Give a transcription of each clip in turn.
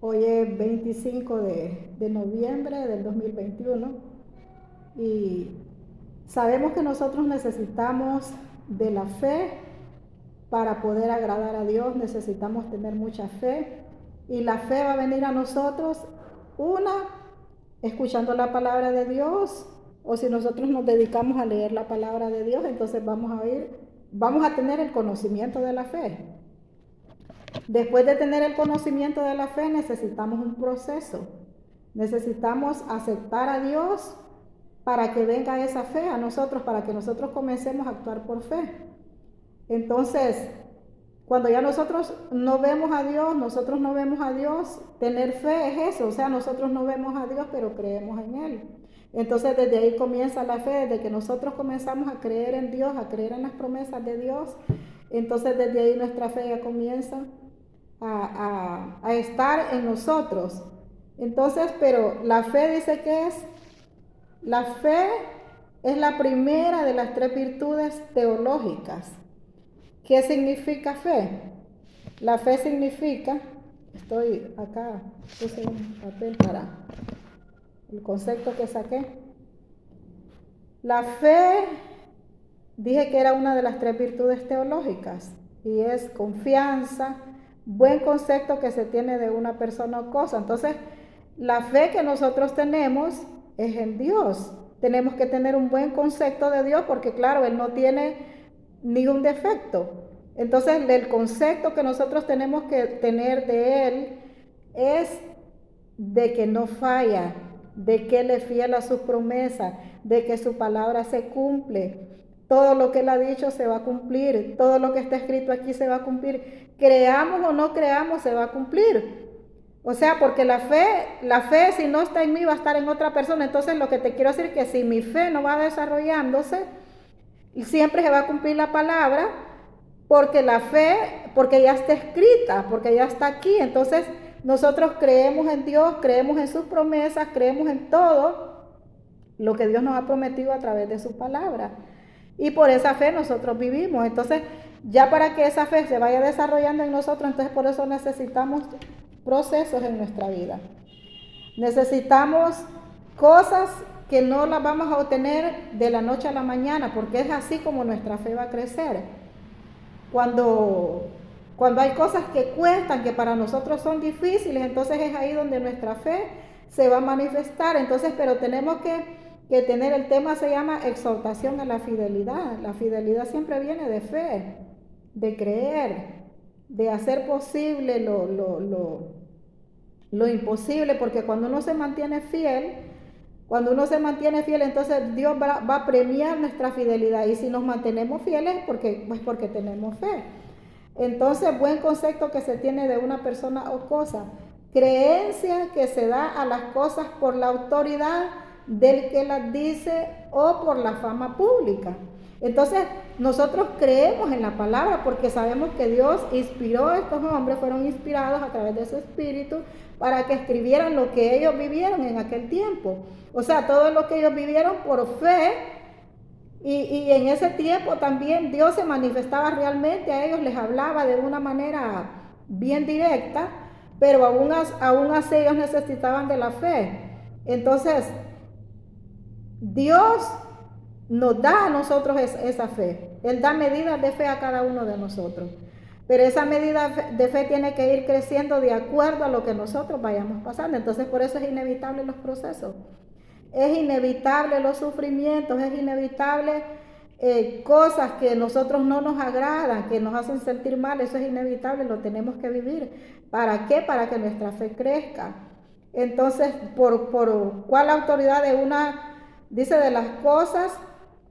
Hoy es 25 de noviembre del 2021 y sabemos que nosotros necesitamos de la fe para poder agradar a Dios. Necesitamos tener mucha fe y la fe va a venir a nosotros, una, escuchando la palabra de Dios, o si nosotros nos dedicamos a leer la palabra de Dios, entonces vamos a tener el conocimiento de la fe. Después de tener el conocimiento de la fe, necesitamos un proceso. Necesitamos aceptar a Dios para que venga esa fe a nosotros, para que nosotros comencemos a actuar por fe. Entonces, cuando ya nosotros no vemos a Dios, tener fe es eso, o sea, nosotros no vemos a Dios, pero creemos en Él. Entonces, desde ahí comienza la fe, desde que nosotros comenzamos a creer en Dios, a creer en las promesas de Dios, entonces desde ahí nuestra fe ya comienza a estar en nosotros. Entonces, pero la fe dice que la fe es la primera de las tres virtudes teológicas. ¿Qué significa fe? La fe significa, estoy acá, puse un papel para el concepto que saqué. La fe, dije que era una de las tres virtudes teológicas y es confianza, buen concepto que se tiene de una persona o cosa. Entonces, la fe que nosotros tenemos es en Dios. Tenemos que tener un buen concepto de Dios porque, claro, Él no tiene ni un defecto. Entonces, el concepto que nosotros tenemos que tener de Él es de que no falla, de que Él es fiel a sus promesas, de que su palabra se cumple. Todo lo que Él ha dicho se va a cumplir, todo lo que está escrito aquí se va a cumplir. Creamos o no creamos, se va a cumplir. O sea, porque la fe si no está en mí va a estar en otra persona. Entonces lo que te quiero decir es que si mi fe no va desarrollándose, siempre se va a cumplir la palabra, porque la fe, porque ya está escrita, porque ya está aquí. Entonces nosotros creemos en Dios, creemos en sus promesas, creemos en todo lo que Dios nos ha prometido a través de su palabra. Y por esa fe nosotros vivimos. Entonces, ya para que esa fe se vaya desarrollando en nosotros, entonces por eso necesitamos procesos en nuestra vida. Necesitamos cosas que no las vamos a obtener de la noche a la mañana, porque es así como nuestra fe va a crecer. Cuando, cuando hay cosas que cuestan, que para nosotros son difíciles, entonces es ahí donde nuestra fe se va a manifestar. Entonces, pero tenemos que tener, el tema se llama exhortación a la fidelidad. La fidelidad siempre viene de fe, de creer, de hacer posible lo imposible, porque cuando uno se mantiene fiel, entonces Dios va a premiar nuestra fidelidad. Y si nos mantenemos fieles, porque tenemos fe. Entonces, buen concepto que se tiene de una persona o cosa. Creencia que se da a las cosas por la autoridad del que las dice o por la fama pública. Entonces, nosotros creemos en la palabra porque sabemos que Dios inspiró a estos hombres, fueron inspirados a través de su espíritu para que escribieran lo que ellos vivieron en aquel tiempo. O sea, todo lo que ellos vivieron por fe. Y en ese tiempo también Dios se manifestaba realmente a ellos, les hablaba de una manera bien directa, pero aún así ellos necesitaban de la fe. Entonces, Dios nos da a nosotros esa fe. Él da medidas de fe a cada uno de nosotros. Pero esa medida de fe tiene que ir creciendo de acuerdo a lo que nosotros vayamos pasando. Entonces, por eso es inevitable los procesos. Es inevitable los sufrimientos, es inevitable cosas que a nosotros no nos agradan, que nos hacen sentir mal. Eso es inevitable, lo tenemos que vivir. ¿Para qué? Para que nuestra fe crezca. Entonces, ¿por cuál autoridad de una dice de las cosas,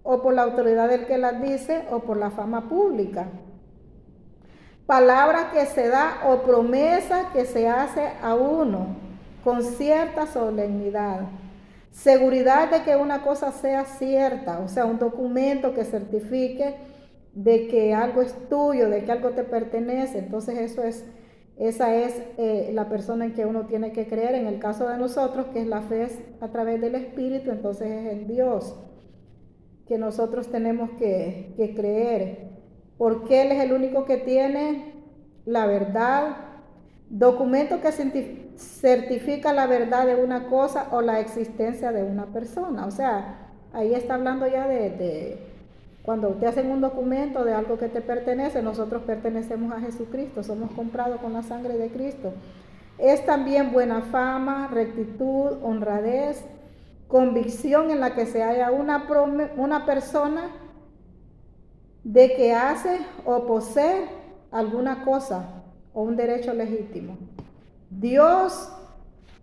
o por la autoridad del que las dice, o por la fama pública? Palabra que se da o promesa que se hace a uno con cierta solemnidad. Seguridad de que una cosa sea cierta, o sea, un documento que certifique de que algo es tuyo, de que algo te pertenece. Entonces esa es la persona en que uno tiene que creer. En el caso de nosotros, que es la fe a través del Espíritu, entonces es en Dios que nosotros tenemos que creer, porque Él es el único que tiene la verdad documento que certifica la verdad de una cosa o la existencia de una persona. O sea, ahí está hablando ya de cuando te hacen un documento de algo que te pertenece. Nosotros pertenecemos a Jesucristo, somos comprados con la sangre de Cristo. Es también buena fama, rectitud, honradez, convicción en la que se halla una persona de que hace o posee alguna cosa o un derecho legítimo. Dios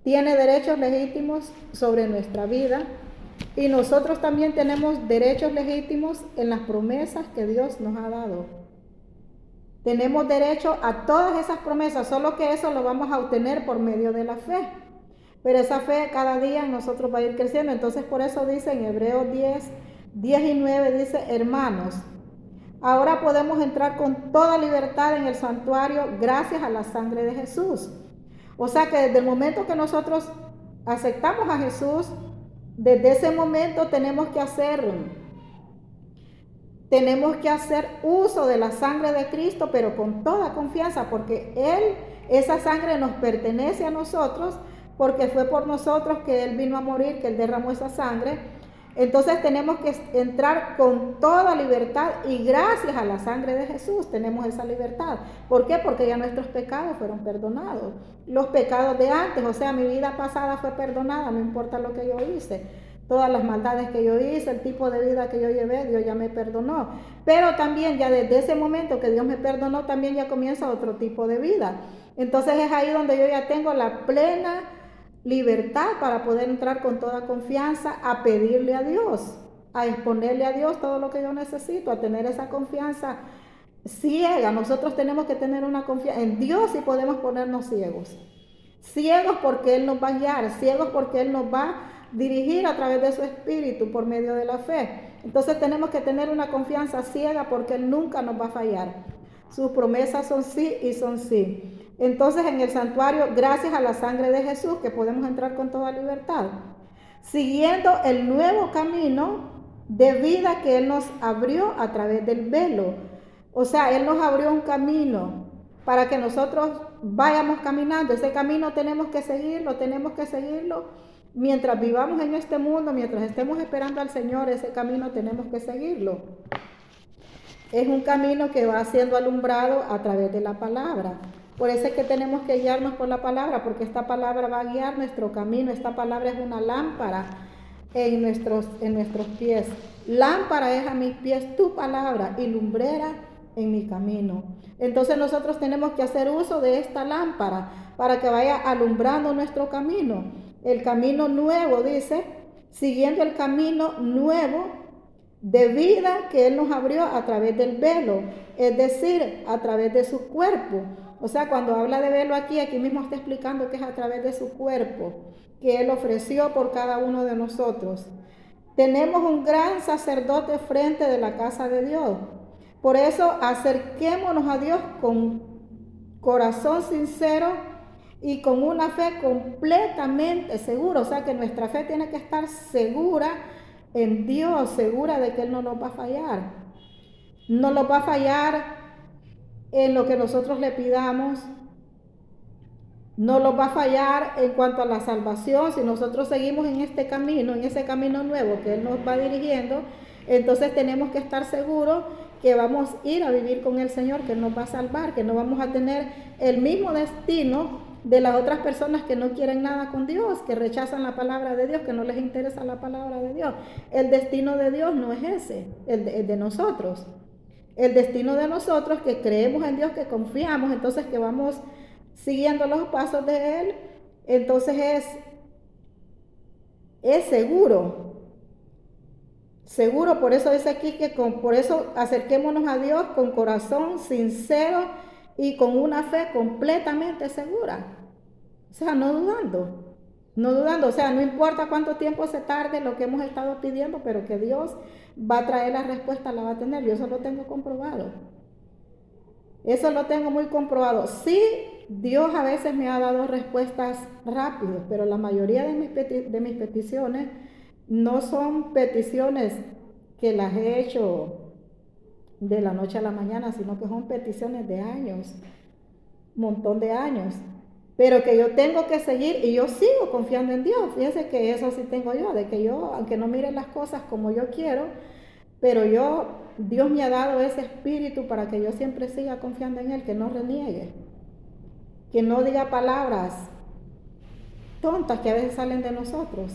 tiene derechos legítimos sobre nuestra vida y nosotros también tenemos derechos legítimos en las promesas que Dios nos ha dado. Tenemos derecho a todas esas promesas, solo que eso lo vamos a obtener por medio de la fe. Pero esa fe cada día en nosotros va a ir creciendo. Entonces por eso dice en Hebreos 10 y 9, dice: hermanos, ahora podemos entrar con toda libertad en el santuario gracias a la sangre de Jesús. O sea que desde el momento que nosotros aceptamos a Jesús, desde ese momento tenemos que hacer uso de la sangre de Cristo, pero con toda confianza, porque esa sangre nos pertenece a nosotros, porque fue por nosotros que Él vino a morir, que Él derramó esa sangre. Entonces tenemos que entrar con toda libertad y gracias a la sangre de Jesús tenemos esa libertad. ¿Por qué? Porque ya nuestros pecados fueron perdonados. Los pecados de antes, o sea, mi vida pasada fue perdonada, no importa lo que yo hice. Todas las maldades que yo hice, el tipo de vida que yo llevé, Dios ya me perdonó. Pero también ya desde ese momento que Dios me perdonó, también ya comienza otro tipo de vida. Entonces es ahí donde yo ya tengo la plena libertad para poder entrar con toda confianza a pedirle a Dios, a exponerle a Dios todo lo que yo necesito, a tener esa confianza ciega. Nosotros tenemos que tener una confianza en Dios y podemos ponernos ciegos. Ciegos porque Él nos va a guiar, ciegos porque Él nos va a dirigir a través de su espíritu por medio de la fe. Entonces tenemos que tener una confianza ciega porque Él nunca nos va a fallar. Sus promesas son sí y son sí. Entonces en el santuario, gracias a la sangre de Jesús, que podemos entrar con toda libertad, siguiendo el nuevo camino de vida que Él nos abrió a través del velo. O sea, Él nos abrió un camino para que nosotros vayamos caminando. Ese camino tenemos que seguirlo. Mientras vivamos en este mundo, mientras estemos esperando al Señor, ese camino tenemos que seguirlo. Es un camino que va siendo alumbrado a través de la palabra. Por eso es que tenemos que guiarnos por la palabra, porque esta palabra va a guiar nuestro camino. Esta palabra es una lámpara en nuestros pies. Lámpara es a mis pies tu palabra y lumbrera en mi camino. Entonces nosotros tenemos que hacer uso de esta lámpara para que vaya alumbrando nuestro camino. El camino nuevo, dice, siguiendo el camino nuevo de vida que Él nos abrió a través del velo, es decir, a través de su cuerpo. O sea, cuando habla de velo aquí mismo está explicando que es a través de su cuerpo, que Él ofreció por cada uno de nosotros. Tenemos un gran sacerdote frente de la casa de Dios. Por eso acerquémonos a Dios con corazón sincero y con una fe completamente segura. O sea que nuestra fe tiene que estar segura en Dios, segura de que Él no nos va a fallar. No nos va a fallar en lo que nosotros le pidamos. No nos va a fallar en cuanto a la salvación. Si nosotros seguimos en este camino, en ese camino nuevo que Él nos va dirigiendo, entonces tenemos que estar seguros que vamos a ir a vivir con el Señor, que Él nos va a salvar, que no vamos a tener el mismo destino de las otras personas que no quieren nada con Dios, que rechazan la palabra de Dios, que no les interesa la palabra de Dios. El destino de Dios no es ese, el de nosotros. El destino de nosotros que creemos en Dios, que confiamos, entonces que vamos siguiendo los pasos de Él, entonces es seguro. Seguro, por eso dice aquí que por eso acerquémonos a Dios con corazón sincero y con una fe completamente segura. O sea, no dudando, o sea, no importa cuánto tiempo se tarde lo que hemos estado pidiendo, pero que Dios va a traer la respuesta, la va a tener. Yo eso lo tengo comprobado. Eso lo tengo muy comprobado. Sí, Dios a veces me ha dado respuestas rápidas, pero la mayoría de mis peticiones no son peticiones que las he hecho de la noche a la mañana, sino que son peticiones de años, un montón de años. pero que yo tengo que seguir y yo sigo confiando en Dios. Fíjense que eso sí tengo yo, de que yo, aunque no mire las cosas como yo quiero, pero Dios me ha dado ese espíritu para que yo siempre siga confiando en Él, que no reniegue, que no diga palabras tontas que a veces salen de nosotros,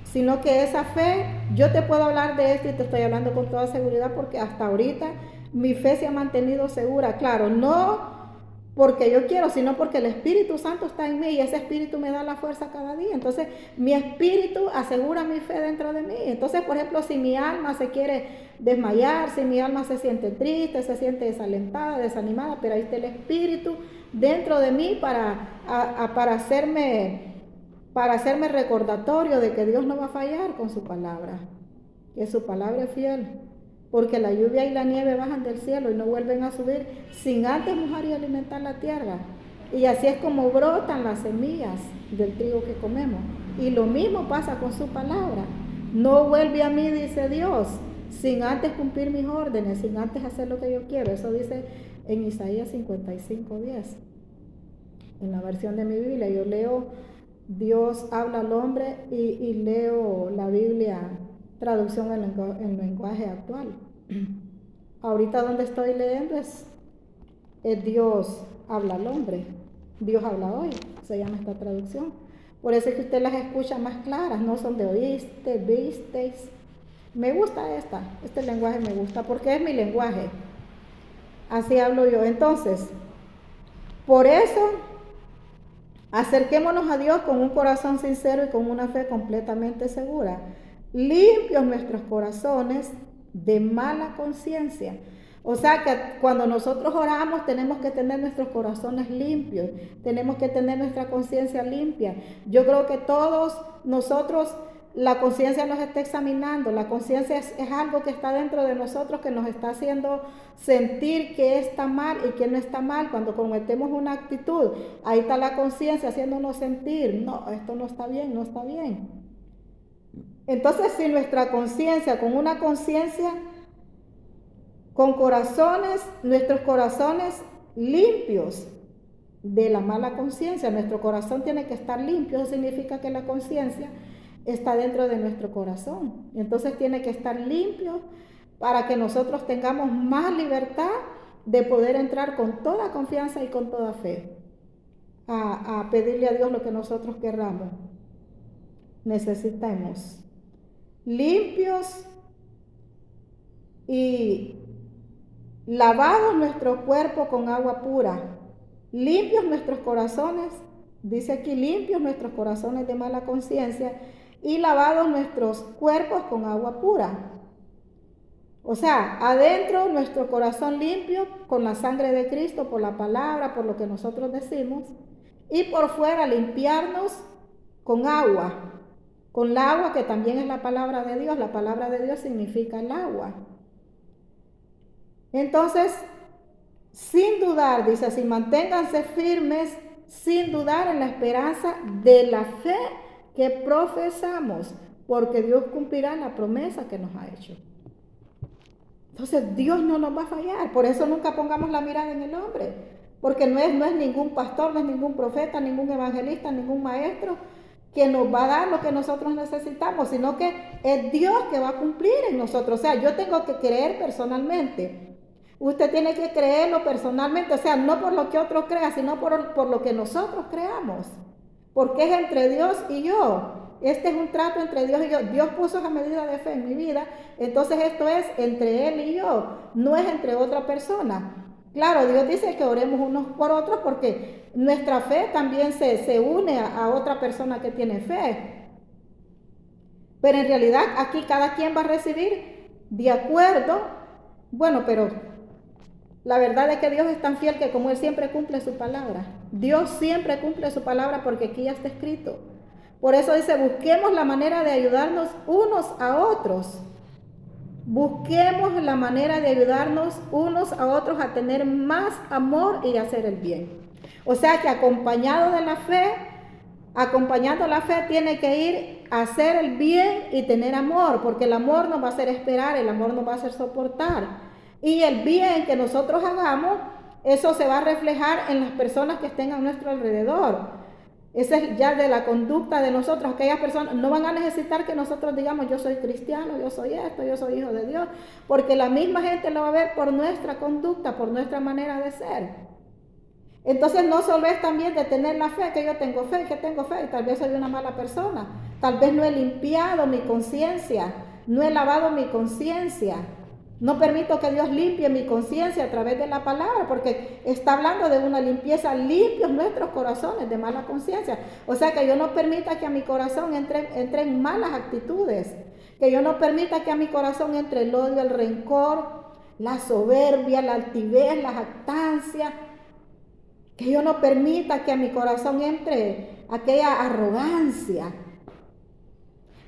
sino que esa fe, yo te puedo hablar de esto y te estoy hablando con toda seguridad porque hasta ahorita mi fe se ha mantenido segura. Claro, no porque yo quiero, sino porque el Espíritu Santo está en mí y ese Espíritu me da la fuerza cada día. Entonces, mi Espíritu asegura mi fe dentro de mí. Entonces, por ejemplo, si mi alma se quiere desmayar, si mi alma se siente triste, se siente desalentada, desanimada, pero ahí está el Espíritu dentro de mí para hacerme recordatorio de que Dios no va a fallar con su palabra, que su palabra es fiel. Porque la lluvia y la nieve bajan del cielo y no vuelven a subir sin antes mojar y alimentar la tierra. Y así es como brotan las semillas del trigo que comemos. Y lo mismo pasa con su palabra. No vuelve a mí, dice Dios, sin antes cumplir mis órdenes, sin antes hacer lo que yo quiero. Eso dice en Isaías 55:10. En la versión de mi Biblia yo leo Dios habla al hombre y leo la Biblia traducción en lenguaje actual. Ahorita donde estoy leyendo es Dios habla al hombre, Dios habla hoy, se llama esta traducción. Por eso es que usted las escucha más claras, no son de oíste, visteis. Me gusta este lenguaje me gusta porque es mi lenguaje. Así hablo yo. Entonces, por eso, acerquémonos a Dios con un corazón sincero y con una fe completamente segura. Limpios nuestros corazones de mala conciencia. O sea que cuando nosotros oramos tenemos que tener nuestros corazones limpios, tenemos que tener nuestra conciencia limpia. Yo creo que todos nosotros, la conciencia nos está examinando, la conciencia es algo que está dentro de nosotros que nos está haciendo sentir que está mal y que no está mal. Cuando cometemos una actitud, ahí está la conciencia haciéndonos sentir, no, esto no está bien, no está bien. Entonces, si nuestra conciencia, con una conciencia, con corazones, nuestros corazones limpios de la mala conciencia, nuestro corazón tiene que estar limpio, eso significa que la conciencia está dentro de nuestro corazón. Entonces tiene que estar limpio para que nosotros tengamos más libertad de poder entrar con toda confianza y con toda fe a pedirle a Dios lo que nosotros querramos. Necesitamos limpios y lavados nuestro cuerpo con agua pura, limpios nuestros corazones, dice aquí, limpios nuestros corazones de mala conciencia y lavados nuestros cuerpos con agua pura. O sea, adentro nuestro corazón limpio con la sangre de Cristo, por la palabra, por lo que nosotros decimos, y por fuera limpiarnos con agua, con el agua que también es la palabra de Dios. La palabra de Dios significa el agua. Entonces, sin dudar, dice así, manténganse firmes sin dudar en la esperanza de la fe que profesamos, porque Dios cumplirá la promesa que nos ha hecho. Entonces, Dios no nos va a fallar. Por eso nunca pongamos la mirada en el hombre, porque no es ningún pastor, no es ningún profeta, ningún evangelista, ningún maestro que nos va a dar lo que nosotros necesitamos, sino que es Dios que va a cumplir en nosotros. O sea, yo tengo que creer personalmente. Usted tiene que creerlo personalmente, o sea, no por lo que otro crea, sino por lo que nosotros creamos. Porque es entre Dios y yo. Este es un trato entre Dios y yo. Dios puso esa medida de fe en mi vida, entonces esto es entre Él y yo, no es entre otra persona. Claro, Dios dice que oremos unos por otros porque nuestra fe también se une a otra persona que tiene fe. Pero en realidad aquí cada quien va a recibir de acuerdo. Bueno, pero la verdad es que Dios es tan fiel que como Él siempre cumple su palabra. Dios siempre cumple su palabra porque aquí ya está escrito. Por eso dice, busquemos la manera de ayudarnos unos a otros. Busquemos la manera de ayudarnos unos a otros a tener más amor y hacer el bien. O sea que acompañando la fe tiene que ir a hacer el bien y tener amor, porque el amor nos va a hacer esperar, el amor nos va a hacer soportar. Y el bien que nosotros hagamos eso se va a reflejar en las personas que estén a nuestro alrededor. Esa es ya de la conducta de nosotros. Aquellas personas no van a necesitar que nosotros digamos yo soy cristiano, yo soy esto, yo soy hijo de Dios, porque la misma gente lo va a ver por nuestra conducta, por nuestra manera de ser. Entonces no solo es también de tener la fe, que yo tengo fe, que tengo fe, y tal vez soy una mala persona, tal vez no he limpiado mi conciencia, no he lavado mi conciencia. No permito que Dios limpie mi conciencia a través de la palabra, porque está hablando de una limpieza, limpios nuestros corazones de mala conciencia. O sea, que yo no permita que a mi corazón entren malas actitudes, que yo no permita que a mi corazón entre el odio, el rencor, la soberbia, la altivez, la jactancia, que yo no permita que a mi corazón entre aquella arrogancia.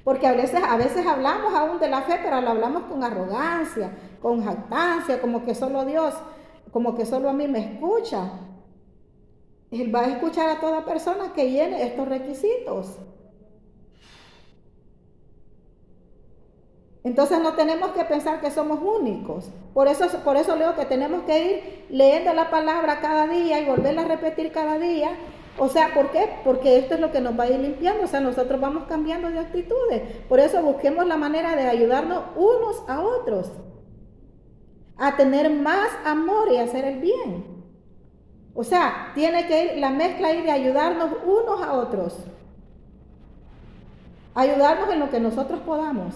Porque a veces hablamos aún de la fe, pero lo hablamos con arrogancia, con jactancia, como que solo Dios, como que solo a mí me escucha. Él va a escuchar a toda persona que llene estos requisitos. Entonces no tenemos que pensar que somos únicos. Por eso leo que tenemos que ir leyendo la palabra cada día y volverla a repetir cada día. O sea, ¿por qué? Porque esto es lo que nos va a ir limpiando. O sea, nosotros vamos cambiando de actitudes. Por eso busquemos la manera de ayudarnos unos a otros, a tener más amor y hacer el bien. O sea, tiene que ir la mezcla ahí de ayudarnos unos a otros. Ayudarnos en lo que nosotros podamos.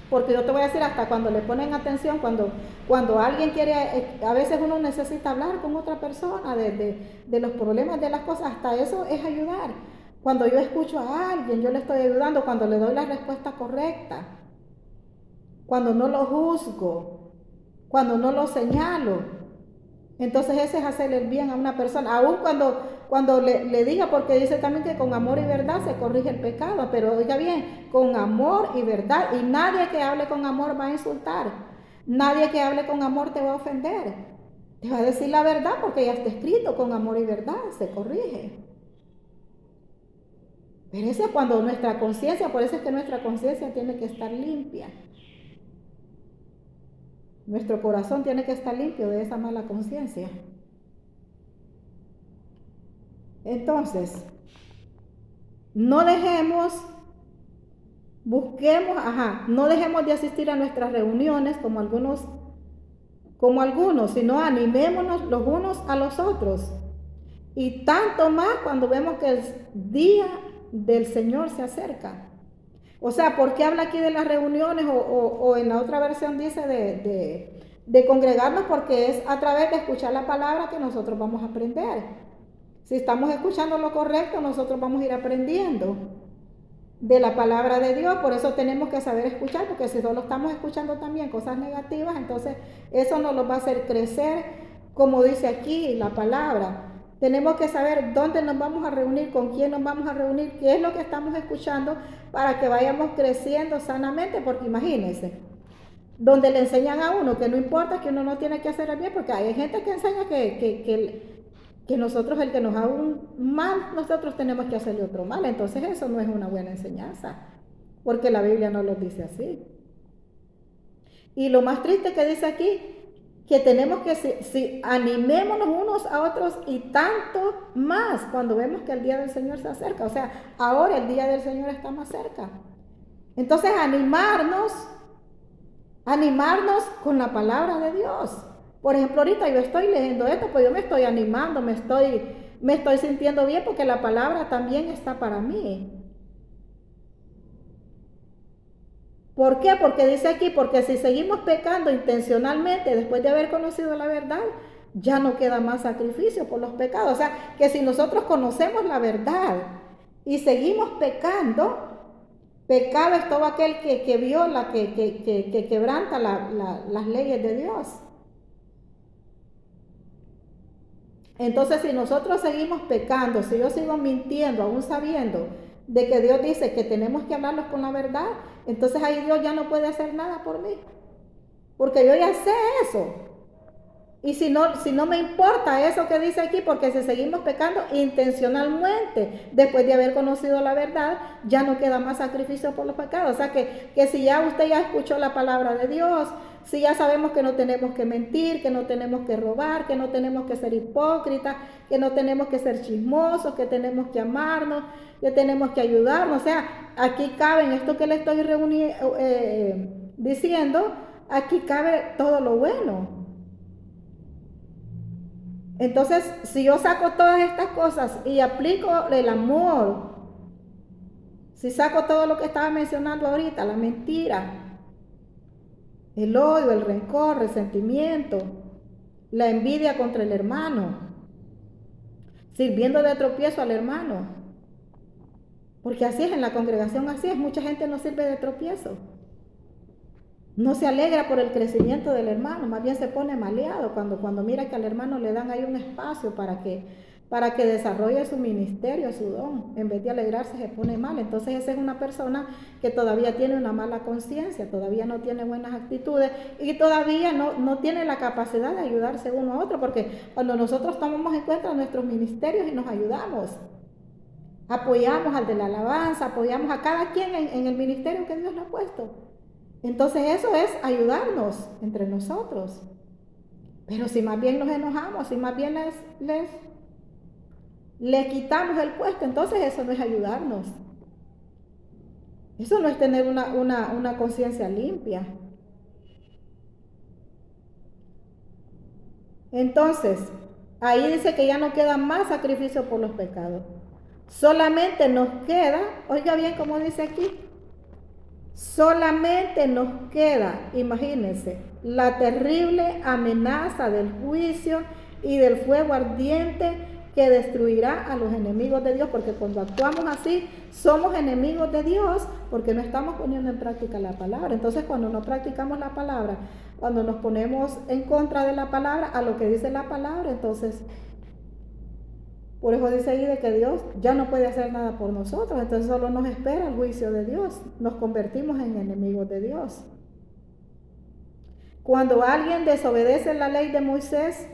Porque yo te voy a decir, hasta cuando le ponen atención, cuando alguien quiere, a veces uno necesita hablar con otra persona de los problemas de las cosas, hasta eso es ayudar. Cuando yo escucho a alguien, yo le estoy ayudando, cuando le doy la respuesta correcta, cuando no lo juzgo, cuando no lo señalo. Entonces ese es hacer el bien a una persona, aun cuando le diga, porque dice también que con amor y verdad se corrige el pecado, pero oiga bien, con amor y verdad, y nadie que hable con amor va a insultar, nadie que hable con amor te va a ofender, te va a decir la verdad porque ya está escrito, con amor y verdad se corrige. Pero eso es cuando nuestra conciencia, por eso es que nuestra conciencia tiene que estar limpia. Nuestro corazón tiene que estar limpio de esa mala conciencia. Entonces, no dejemos de asistir a nuestras reuniones como algunos, sino animémonos los unos a los otros. Y tanto más cuando vemos que el día del Señor se acerca. O sea, ¿por qué habla aquí de las reuniones o en la otra versión dice de congregarnos? Porque es a través de escuchar la palabra que nosotros vamos a aprender. Si estamos escuchando lo correcto, nosotros vamos a ir aprendiendo de la palabra de Dios. Por eso tenemos que saber escuchar, porque si solo estamos escuchando también cosas negativas, entonces eso no nos va a hacer crecer, como dice aquí la palabra. Tenemos que saber dónde nos vamos a reunir, con quién nos vamos a reunir, qué es lo que estamos escuchando para que vayamos creciendo sanamente, porque imagínense, donde le enseñan a uno que no importa, que uno no tiene que hacer el bien, porque hay gente que enseña que nosotros, el que nos haga un mal, nosotros tenemos que hacerle otro mal. Entonces eso no es una buena enseñanza, porque la Biblia no lo dice así. Y lo más triste que dice aquí, que tenemos que, si animémonos unos a otros y tanto más cuando vemos que el día del Señor se acerca. O sea, ahora el día del Señor está más cerca. Entonces animarnos con la palabra de Dios. Por ejemplo, ahorita yo estoy leyendo esto, pues yo me estoy animando, me estoy sintiendo bien porque la palabra también está para mí. ¿Por qué? Porque dice aquí, porque si seguimos pecando intencionalmente después de haber conocido la verdad, ya no queda más sacrificio por los pecados. O sea, que si nosotros conocemos la verdad y seguimos pecando, pecado es todo aquel que viola, que quebranta las leyes de Dios. Entonces, si nosotros seguimos pecando, si yo sigo mintiendo, aún sabiendo de que Dios dice que tenemos que hablarlos con la verdad, entonces ahí Dios ya no puede hacer nada por mí, porque yo ya sé eso. Y si no me importa eso que dice aquí, porque si seguimos pecando intencionalmente, después de haber conocido la verdad, ya no queda más sacrificio por los pecados. O sea que si ya usted ya escuchó la palabra de Dios, si ya sabemos que no tenemos que mentir, que no tenemos que robar, que no tenemos que ser hipócritas, que no tenemos que ser chismosos, que tenemos que amarnos, que tenemos que ayudarnos? O sea, aquí cabe en esto que le estoy diciendo, aquí cabe todo lo bueno. Entonces, si yo saco todas estas cosas y aplico el amor, si saco todo lo que estaba mencionando ahorita, la mentira, el odio, el rencor, resentimiento, la envidia contra el hermano, sirviendo de tropiezo al hermano, porque así es en la congregación, así es, mucha gente no sirve de tropiezo. No se alegra por el crecimiento del hermano, más bien se pone maleado cuando mira que al hermano le dan ahí un espacio para que desarrolle su ministerio, su don. En vez de alegrarse se pone mal. Entonces esa es una persona que todavía tiene una mala conciencia, todavía no tiene buenas actitudes y todavía no tiene la capacidad de ayudarse uno a otro, porque cuando nosotros tomamos en cuenta nuestros ministerios y nos ayudamos, apoyamos al de la alabanza, apoyamos a cada quien en el ministerio que Dios le ha puesto. Entonces eso es ayudarnos entre nosotros. Pero si más bien nos enojamos, si más bien le quitamos el puesto, entonces eso no es ayudarnos. Eso no es tener una conciencia limpia. Entonces, ahí dice que ya no queda más sacrificio por los pecados. Solamente nos queda, oiga bien como dice aquí, solamente nos queda, imagínense, la terrible amenaza del juicio y del fuego ardiente que destruirá a los enemigos de Dios, porque cuando actuamos así, somos enemigos de Dios, porque no estamos poniendo en práctica la palabra. Entonces, cuando no practicamos la palabra, cuando nos ponemos en contra de la palabra, a lo que dice la palabra, entonces, por eso dice ahí de que Dios ya no puede hacer nada por nosotros, entonces solo nos espera el juicio de Dios, nos convertimos en enemigos de Dios. Cuando alguien desobedece la ley de Moisés,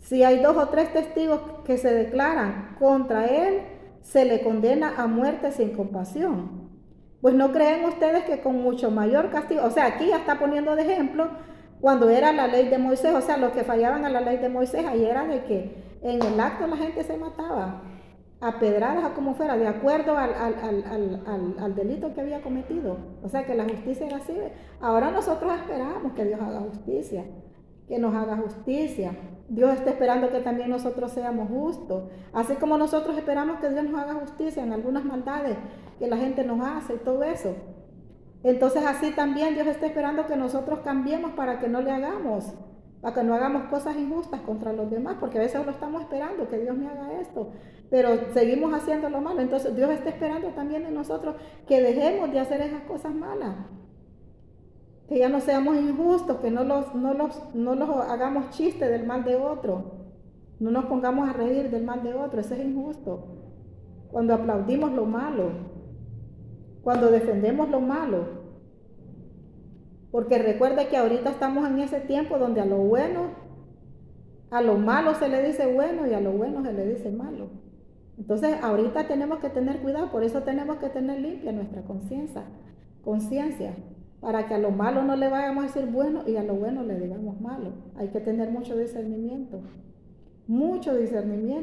si hay 2 o 3 testigos que se declaran contra él, se le condena a muerte sin compasión. Pues no creen ustedes que con mucho mayor castigo, o sea, aquí ya está poniendo de ejemplo cuando era la ley de Moisés, o sea, los que fallaban a la ley de Moisés, ahí era de que en el acto la gente se mataba a pedradas o como fuera, de acuerdo al delito que había cometido. O sea que la justicia era así. Ahora nosotros esperamos que Dios haga justicia, que nos haga justicia. Dios está esperando que también nosotros seamos justos. Así como nosotros esperamos que Dios nos haga justicia en algunas maldades que la gente nos hace y todo eso. Entonces así también Dios está esperando que nosotros cambiemos para que no le hagamos, para que no hagamos cosas injustas contra los demás, porque a veces lo estamos esperando, que Dios me haga esto, pero seguimos haciendo lo malo. Entonces Dios está esperando también de nosotros que dejemos de hacer esas cosas malas, que ya no seamos injustos, que no los hagamos chiste del mal de otro, no nos pongamos a reír del mal de otro. Eso es injusto. Cuando aplaudimos lo malo, cuando defendemos lo malo. Porque recuerde que ahorita estamos en ese tiempo donde a lo bueno, a lo malo se le dice bueno y a lo bueno se le dice malo. Entonces ahorita tenemos que tener cuidado, por eso tenemos que tener limpia nuestra conciencia, para que a lo malo no le vayamos a decir bueno y a lo bueno le digamos malo. Hay que tener mucho discernimiento.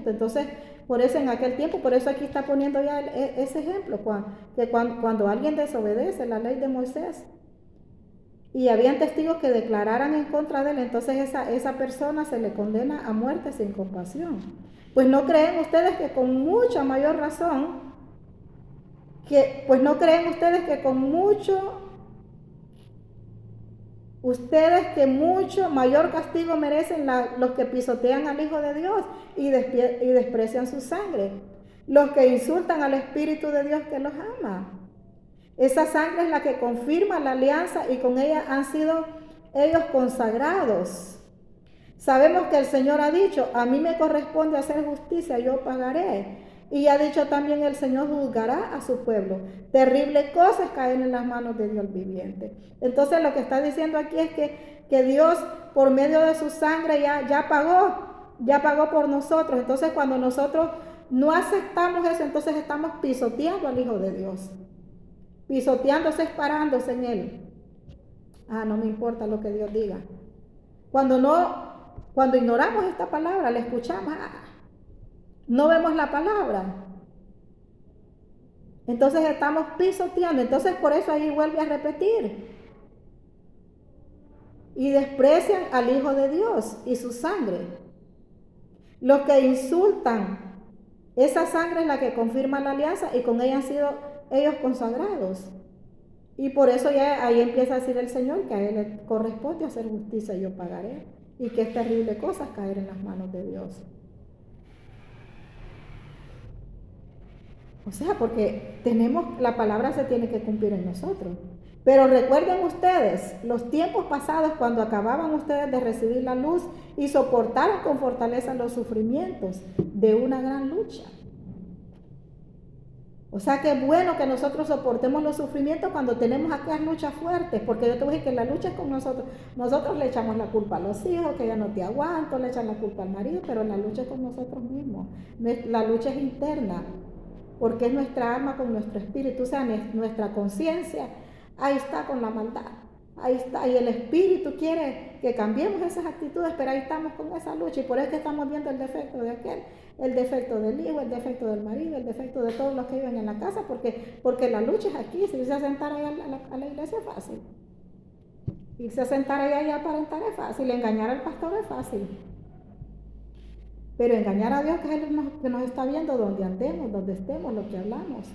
Entonces, por eso en aquel tiempo, por eso aquí está poniendo ya ese ejemplo, que cuando alguien desobedece la ley de Moisés y habían testigos que declararan en contra de él, entonces esa persona se le condena a muerte sin compasión. Pues no creen ustedes que con mucha mayor razón, mucho mayor castigo merecen los que pisotean al Hijo de Dios y desprecian su sangre, los que insultan al Espíritu de Dios que los ama. Esa sangre es la que confirma la alianza y con ella han sido ellos consagrados. Sabemos que el Señor ha dicho, a mí me corresponde hacer justicia, yo pagaré. Y ha dicho también, el Señor juzgará a su pueblo. Terrible cosa es caer en las manos de Dios viviente. Entonces lo que está diciendo aquí es que Dios por medio de su sangre ya pagó por nosotros. Entonces cuando nosotros no aceptamos eso, entonces estamos pisoteando al Hijo de Dios. Pisoteándose, parándose en él. no me importa lo que Dios diga. Cuando ignoramos esta palabra, la escuchamos, no vemos la palabra. Entonces estamos pisoteando. Entonces por eso ahí vuelve a repetir. Y desprecian al Hijo de Dios y su sangre. Los que insultan, esa sangre es la que confirma la alianza y con ella han sido ellos consagrados. Y por eso ya ahí empieza a decir el Señor que a Él le corresponde hacer justicia y yo pagaré. Y que es terrible cosa caer en las manos de Dios. O sea, porque la palabra se tiene que cumplir en nosotros. Pero recuerden ustedes los tiempos pasados cuando acababan ustedes de recibir la luz y soportaron con fortaleza los sufrimientos de una gran lucha. O sea que es bueno que nosotros soportemos los sufrimientos cuando tenemos aquellas luchas fuertes, porque yo te voy a decir que la lucha es con nosotros. Nosotros le echamos la culpa a los hijos, que ya no te aguanto, le echan la culpa al marido, pero la lucha es con nosotros mismos. La lucha es interna, porque es nuestra alma con nuestro espíritu, o sea, nuestra conciencia. Ahí está con la maldad, ahí está, y el Espíritu quiere que cambiemos esas actitudes, pero ahí estamos con esa lucha, y por eso es que estamos viendo el defecto de aquel, el defecto del hijo, el defecto del marido, el defecto de todos los que viven en la casa, porque la lucha es aquí. Si irse a sentar ahí a la iglesia es fácil, irse a sentar ahí a aparentar es fácil, engañar al pastor es fácil, pero engañar a Dios, que es Él que nos está viendo donde andemos, donde estemos, lo que hablamos,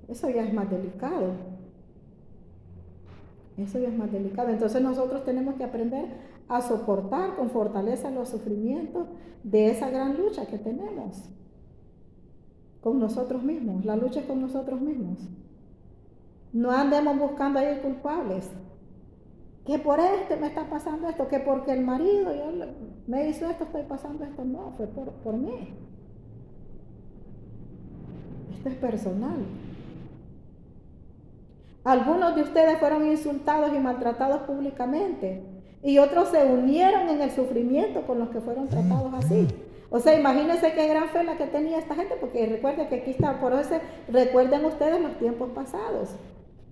eso ya es más delicado. Eso ya es más delicado. Entonces nosotros tenemos que aprender a soportar con fortaleza los sufrimientos de esa gran lucha que tenemos con nosotros mismos. La lucha es con nosotros mismos. No andemos buscando ahí culpables. Que por me está pasando esto, que porque el marido me hizo esto, estoy pasando esto. No, fue por mí. Esto es personal. Algunos de ustedes fueron insultados y maltratados públicamente y otros se unieron en el sufrimiento con los que fueron tratados así. O sea, imagínense qué gran fe la que tenía esta gente, porque recuerden que aquí está, por eso recuerden ustedes los tiempos pasados.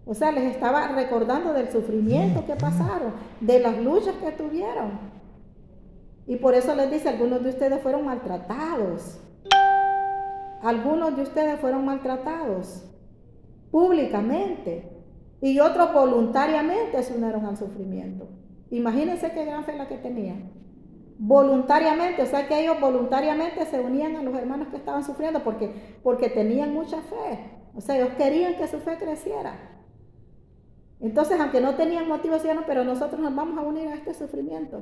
O sea, les estaba recordando del sufrimiento que pasaron, de las luchas que tuvieron. Y por eso les dice, algunos de ustedes fueron maltratados. Algunos de ustedes fueron maltratados públicamente. Y otros voluntariamente se unieron al sufrimiento. Imagínense qué gran fe la que tenían. Voluntariamente, o sea que ellos voluntariamente se unían a los hermanos que estaban sufriendo porque tenían mucha fe. O sea, ellos querían que su fe creciera. Entonces, aunque no tenían motivo, decían, no, pero nosotros nos vamos a unir a este sufrimiento.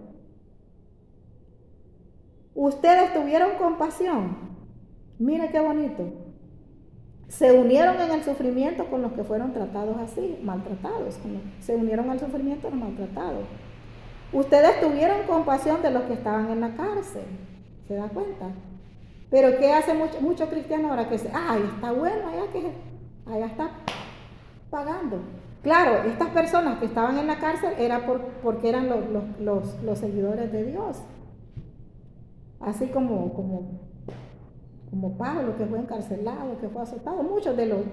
Ustedes tuvieron compasión. Mire qué bonito. Se unieron en el sufrimiento con los que fueron tratados así, maltratados. Se unieron al sufrimiento de los maltratados. Ustedes tuvieron compasión de los que estaban en la cárcel. ¿Se da cuenta? Pero ¿qué hace mucho cristiano ahora? Que dice, está bueno, allá está pagando. Claro, estas personas que estaban en la cárcel era porque eran los seguidores de Dios. Así como Pablo, que fue encarcelado, que fue azotado. Muchos de los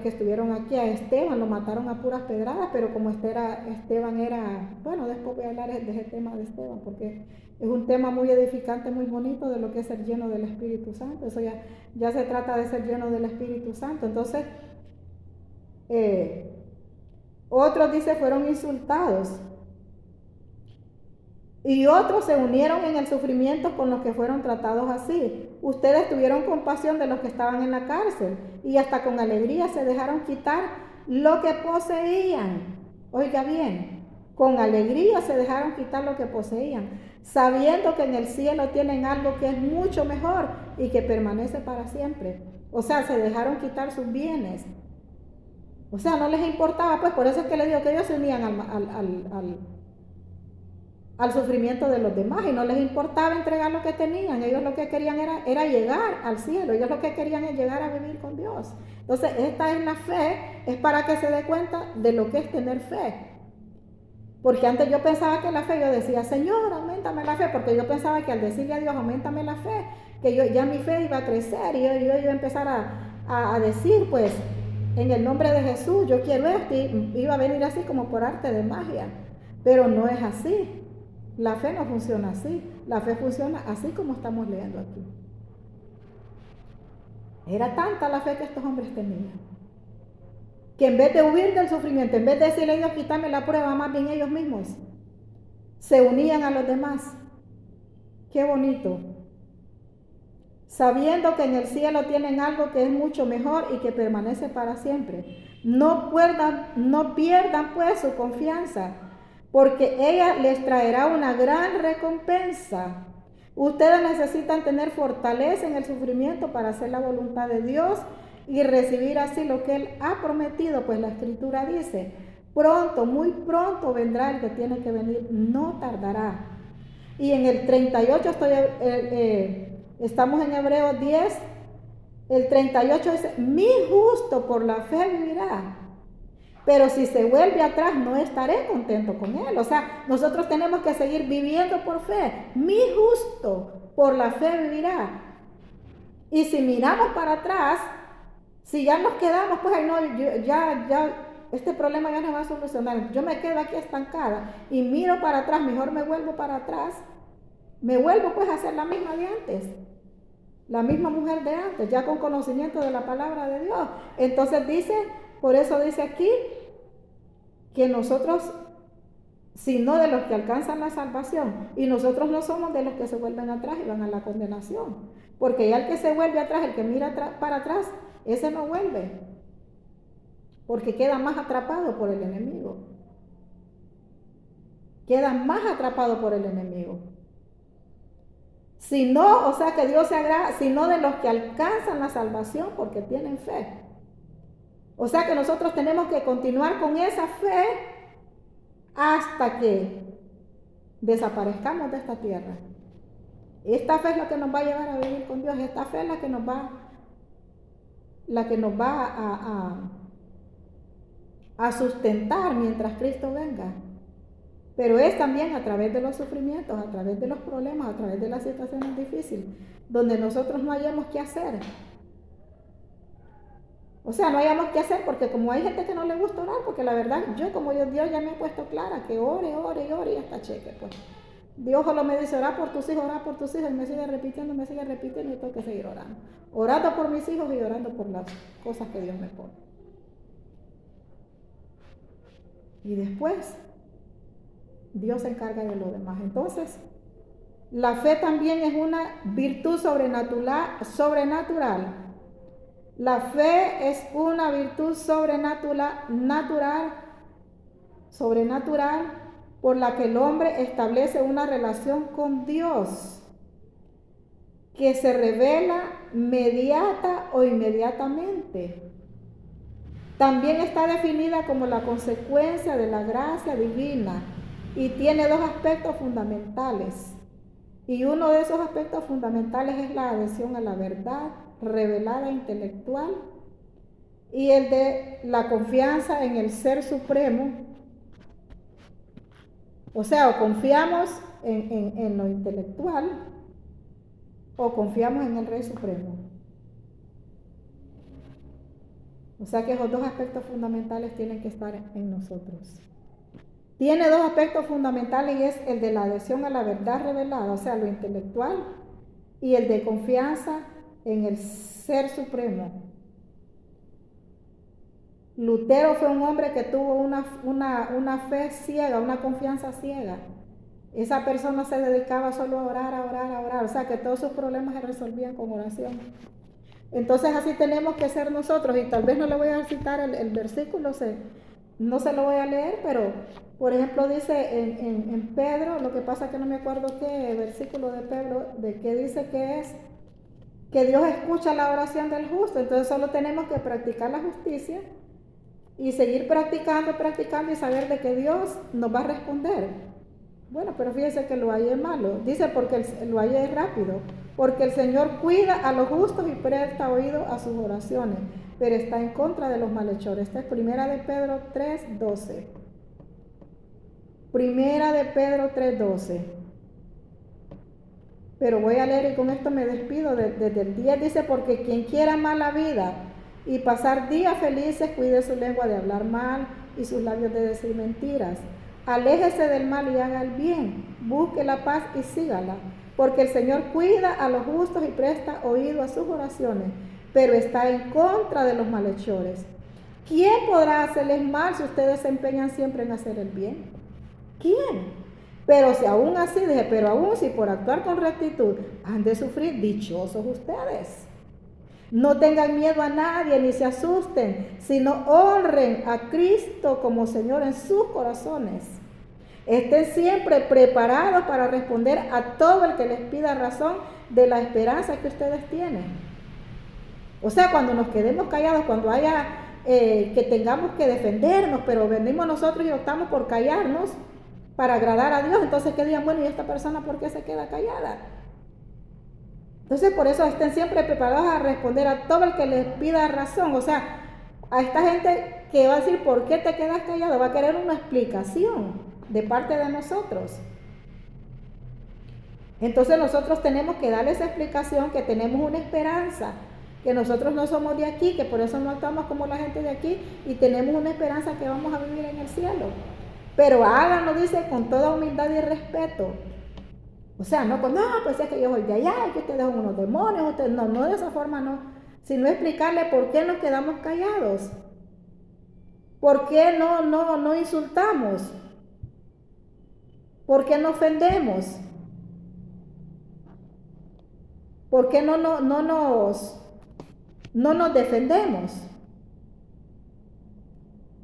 que estuvieron aquí, a Esteban lo mataron a puras pedradas, pero como Esteban era, bueno, después voy a hablar de ese tema de Esteban, porque es un tema muy edificante, muy bonito de lo que es ser lleno del Espíritu Santo. Eso ya se trata de ser lleno del Espíritu Santo. Entonces, otros, dice, fueron insultados. Y otros se unieron en el sufrimiento con los que fueron tratados así. Ustedes tuvieron compasión de los que estaban en la cárcel y hasta con alegría se dejaron quitar lo que poseían. Oiga bien, con alegría se dejaron quitar lo que poseían, sabiendo que en el cielo tienen algo que es mucho mejor y que permanece para siempre. O sea, se dejaron quitar sus bienes. O sea, no les importaba, pues por eso es que les digo que ellos se unían al sufrimiento de los demás y no les importaba entregar lo que tenían. Ellos lo que querían era llegar al cielo. Ellos lo que querían es llegar a vivir con Dios. Entonces, esta es la fe, es para que se dé cuenta de lo que es tener fe. Porque antes yo pensaba que la fe, yo decía, Señor, auméntame la fe, porque yo pensaba que al decirle a Dios, auméntame la fe, que ya mi fe iba a crecer y yo iba a empezar a decir, pues, en el nombre de Jesús, yo quiero esto, y iba a venir así como por arte de magia, pero no es así. La fe no funciona así, la fe funciona así como estamos leyendo aquí. Era tanta la fe que estos hombres tenían, que en vez de huir del sufrimiento, en vez de decirle a Dios, quítame la prueba, más bien ellos mismos se unían a los demás. Qué bonito. Sabiendo que en el cielo tienen algo que es mucho mejor y que permanece para siempre. No pierdan pues su confianza, porque ella les traerá una gran recompensa. Ustedes necesitan tener fortaleza en el sufrimiento para hacer la voluntad de Dios y recibir así lo que Él ha prometido, pues la Escritura dice, pronto, muy pronto vendrá el que tiene que venir, no tardará. Y en el 38 estamos en Hebreos 10, el 38 dice, mi justo por la fe vivirá. Pero si se vuelve atrás, no estaré contento con él. O sea, nosotros tenemos que seguir viviendo por fe. Mi justo por la fe vivirá. Y si miramos para atrás, si ya nos quedamos, pues ay no, este problema ya no va a solucionar. Yo me quedo aquí estancada y miro para atrás, mejor me vuelvo para atrás. Me vuelvo pues a ser la misma de antes. La misma mujer de antes, ya con conocimiento de la palabra de Dios. Entonces dice, por eso dice aquí, que nosotros, sino de los que alcanzan la salvación, y nosotros no somos de los que se vuelven atrás y van a la condenación, porque ya el que se vuelve atrás, el que mira para atrás, ese no vuelve, porque queda más atrapado por el enemigo, queda más atrapado por el enemigo. Si no, o sea que Dios se agrada, sino de los que alcanzan la salvación porque tienen fe. O sea que nosotros tenemos que continuar con esa fe hasta que desaparezcamos de esta tierra. Esta fe es la que nos va a llevar a vivir con Dios. Esta fe es la que nos va a sustentar mientras Cristo venga. Pero es también a través de los sufrimientos, a través de los problemas, a través de las situaciones difíciles, donde nosotros no hayamos qué hacer. O sea, no hayamos qué hacer, porque como hay gente que no le gusta orar, porque la verdad, yo como Dios ya me he puesto clara, que ore y hasta cheque, pues. Dios solo me dice, orar por tus hijos, y me sigue repitiendo, y tengo que seguir orando. Orando por mis hijos y orando por las cosas que Dios me pone. Y después, Dios se encarga de lo demás. Entonces, la fe también es una virtud sobrenatural. La fe es una virtud sobrenatural por la que el hombre establece una relación con Dios que se revela mediata o inmediatamente. También está definida como la consecuencia de la gracia divina y tiene dos aspectos fundamentales. Y uno de esos aspectos fundamentales es la adhesión a la verdad revelada intelectual y el de la confianza en el Ser Supremo. O sea, o confiamos en lo intelectual o confiamos en el Rey Supremo. O sea que esos dos aspectos fundamentales tienen que estar en nosotros. Tiene dos aspectos fundamentales y es el de la adhesión a la verdad revelada, o sea, lo intelectual, y el de confianza en el Ser Supremo. Lutero fue un hombre que tuvo una fe ciega, una confianza ciega. Esa persona se dedicaba solo a orar, o sea que todos sus problemas se resolvían con oración. Entonces así tenemos que ser nosotros, y tal vez no le voy a citar el versículo, no se lo voy a leer, pero por ejemplo dice en Pedro, lo que pasa es que no me acuerdo qué versículo de Pedro, de qué dice que es, que Dios escucha la oración del justo. Entonces solo tenemos que practicar la justicia y seguir practicando y saber de que Dios nos va a responder. Bueno, pero fíjense que lo hallé es malo. Dice porque lo hallé es rápido, porque el Señor cuida a los justos y presta oído a sus oraciones, pero está en contra de los malhechores. Esta es Primera de Pedro 3:12. Primera de Pedro 3:12. Pero voy a leer y con esto me despido. Desde el 10 dice, porque quien quiera mala vida y pasar días felices, cuide su lengua de hablar mal y sus labios de decir mentiras. Aléjese del mal y haga el bien, busque la paz y sígala, porque el Señor cuida a los justos y presta oído a sus oraciones, pero está en contra de los malhechores. ¿Quién podrá hacerles mal si ustedes se empeñan siempre en hacer el bien? ¿Quién? Pero si aún así, pero aún si por actuar con rectitud han de sufrir, dichosos ustedes. No tengan miedo a nadie ni se asusten, sino honren a Cristo como Señor en sus corazones. Estén siempre preparados para responder a todo el que les pida razón de la esperanza que ustedes tienen. O sea, cuando nos quedemos callados, cuando haya que tengamos que defendernos, pero venimos nosotros y optamos por callarnos para agradar a Dios, entonces que digan, bueno, ¿y esta persona por qué se queda callada? Entonces por eso estén siempre preparados a responder a todo el que les pida razón. O sea, a esta gente que va a decir por qué te quedas callado, va a querer una explicación de parte de nosotros. Entonces nosotros tenemos que darle esa explicación, que tenemos una esperanza, que nosotros no somos de aquí, que por eso no actuamos como la gente de aquí y tenemos una esperanza que vamos a vivir en el cielo. Pero háganlo, dice, con toda humildad y respeto. O sea, no, pues es que yo soy de allá y que ustedes son unos demonios, ustedes, no de esa forma, no. Sino explicarle por qué nos quedamos callados. ¿Por qué no insultamos? ¿Por qué no ofendemos? ¿Por qué no nos defendemos?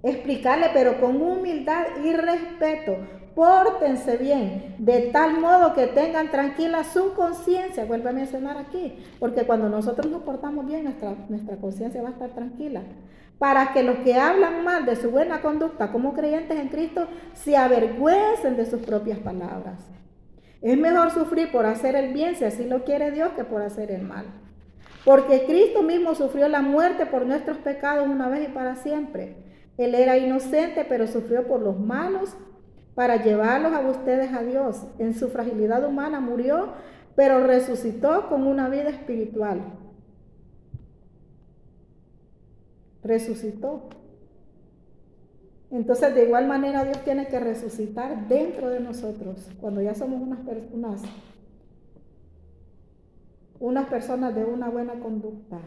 Explicarle, pero con humildad y respeto. Pórtense bien, de tal modo que tengan tranquila su conciencia. Vuelvo a mencionar aquí, porque cuando nosotros nos portamos bien, nuestra conciencia va a estar tranquila. Para que los que hablan mal de su buena conducta como creyentes en Cristo se avergüencen de sus propias palabras. Es mejor sufrir por hacer el bien, si así lo quiere Dios, que por hacer el mal. Porque Cristo mismo sufrió la muerte por nuestros pecados una vez y para siempre. Él era inocente, pero sufrió por los malos para llevarlos a ustedes a Dios. En su fragilidad humana murió, pero resucitó con una vida espiritual. Resucitó. Entonces, de igual manera, Dios tiene que resucitar dentro de nosotros, cuando ya somos unas personas de una buena conducta.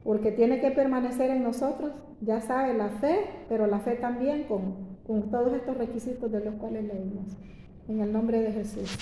Porque tiene que permanecer en nosotros, ya sabe, la fe, pero la fe también con todos estos requisitos de los cuales leímos. En el nombre de Jesús.